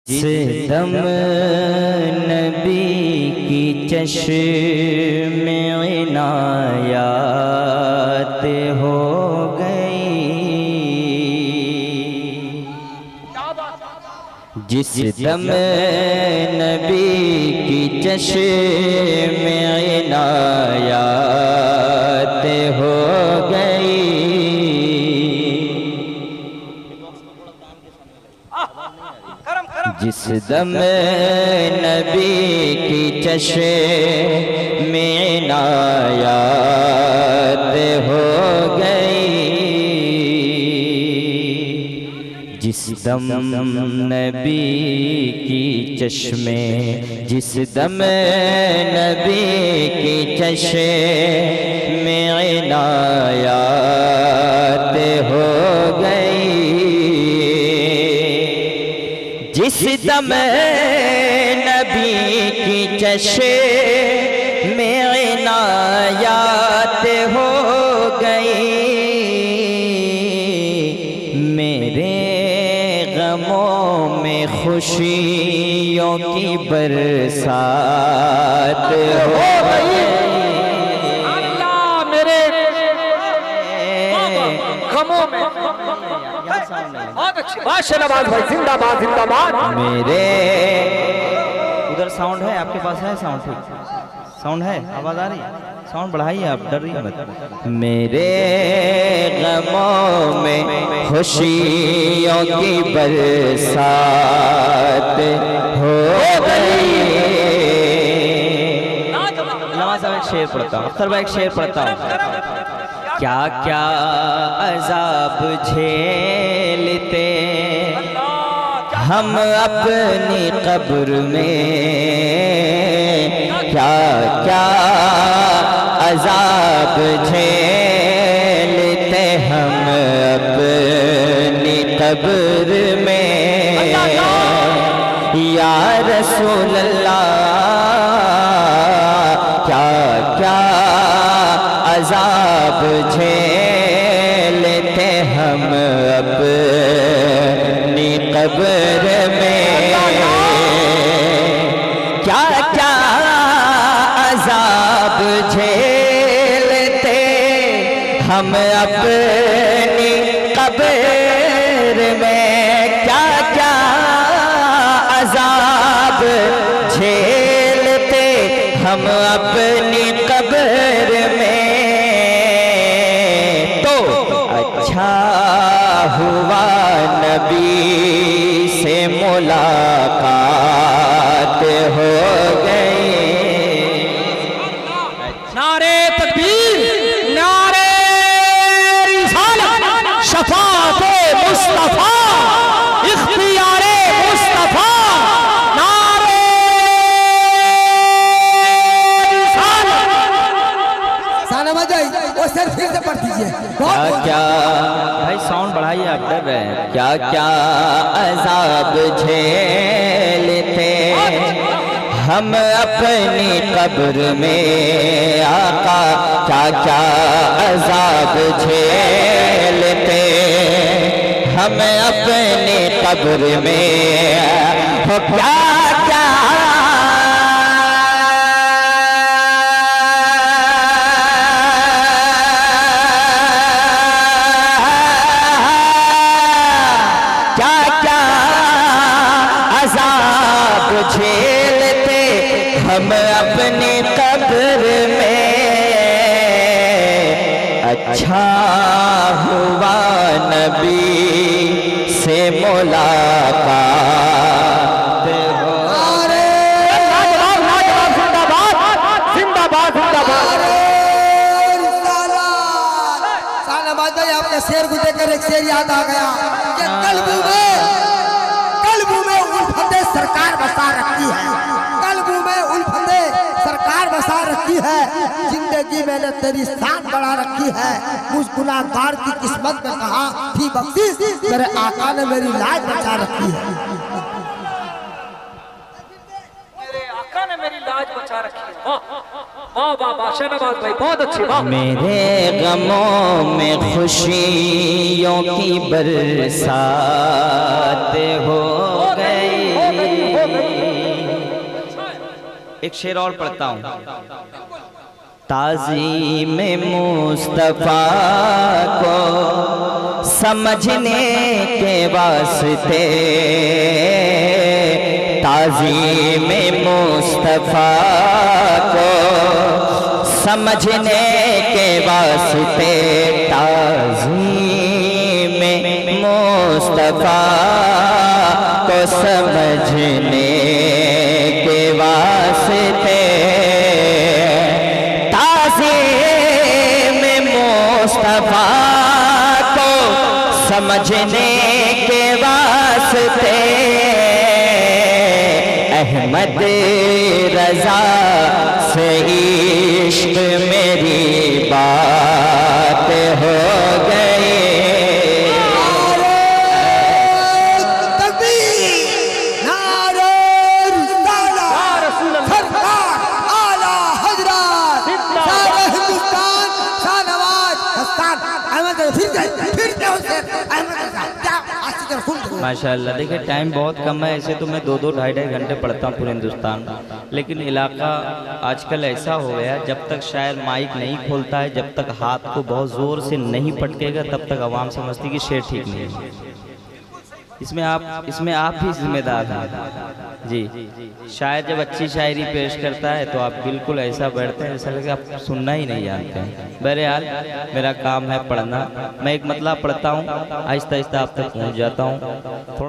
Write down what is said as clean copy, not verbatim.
जिस दम नबी की चश्म इनायत हो गई, जिस दम नबी की चश्म इनायत हो गई, जिस दम नबी की चश्म इनायत हो गई, जिस दम नबी की चश्मे, जिस दम नबी की चश्म इनायत हो गई, जिस दम नबी की चश्म इनायत हो गई, मेरे गमों में खुशियों की बरसात हो गई, मेरे गमों में बादशाह भाई जिंदाबाद जिंदाबाद। मेरे उधर साउंड है, आपके पास है साउंड? ठीक साउंड है, आवाज आ रही है? साउंड बढ़ाइए, आप डर रही मत। मेरे गमों में खुशियों की बरसात हो गई। लम्हा साहब एक शेर पढ़ता हूँ, अख्तर भाई एक शेर पढ़ता हूँ। क्या क्या अज़ाब झेलते हम अपनी कब्र में, क्या क्या अज़ाब झेलते हम अपनी कब्र में, या रसूल अल्लाह क्या क्या अज़ाब झेलते हम अपनी कब्र में, क्या क्या अज़ाब झेलते हम अपनी कब्र में, क्या क्या अज़ाब झेलते हम अपनी कब्र में, तो अच्छा हुआ नबी से मुलाकात हो गई। नारे तकबीर, नारे रिसालत, शफाअते मुस्तफा, इख्तियारे मुस्तफा, नारे रिसालत। साना बजाई वो सर फिर से पढ़ दीजिए। क्या क्या भाई साउंड बढ़ाइए, आप डर रहे हैं। क्या क्या अज़ाब झेलते हम अपनी कब्र में, आका क्या क्या अज़ाब झेलते हम अपनी कब्र में, हो क्या क्या झेलते हम अपनी कब्र में, अच्छा हुआ नबी से मुलाकात हो। जिंदाबाद जिंदाबाद। साना बजाई आपके शेर को देखकर एक शेर याद आ गया कि कल्बों में उल्फते सरकार बसा रखी है, कल्बों में उल्फते सरकार बसा रखी है, जिंदगी मैंने तेरी शान बढ़ा रखी है, मुझ गुनाहगार की किस्मत में कहा थी बख्शिश, मेरे आका ने मेरी लाज बचा रखी है। मेरे आका ने मेरी लाज बचा रखी है। वाह वाह वाह वाह, शहनाबाज भाई बहुत अच्छी बात। मेरे गमों में खुशियों की बरसात हो गई, एक शेर और पढ़ता हूँ। ताज़ीम मुस्तफ़ा को समझने के वास्ते, ताज़ीम मुस्तफ़ा को समझने के वास्ते, ताज़ीम मुस्तफ़ा को समझने के वास्ते, ताज़ीम मुस्तफ़ा को समझने के वास्ते, अहमद रज़ा से इश्क मेरी बात हो गई। माशाल्लाह। देखिए टाइम बहुत कम है, ऐसे तो मैं 2-2 ढाई-ढाई घंटे पढ़ता हूँ पूरे हिंदुस्तान, लेकिन इलाका आजकल ऐसा हो गया, जब तक शायर माइक नहीं खोलता है, जब तक हाथ को बहुत ज़ोर से नहीं पटकेगा, तब तक आवाम समझती कि शेर ठीक नहीं है। इसमें आप ही जिम्मेदार हैं जी। शायर जब अच्छी शायरी पेश करता है तो आप बिल्कुल ऐसा बैठते हैं जैसा लगे आप सुनना ही नहीं जानते हैं। बहरहाल मेरा काम है पढ़ना, मैं एक मतला पढ़ता हूँ, आहिस्ता आहिस्ता आप तक पहुँच जाता हूँ।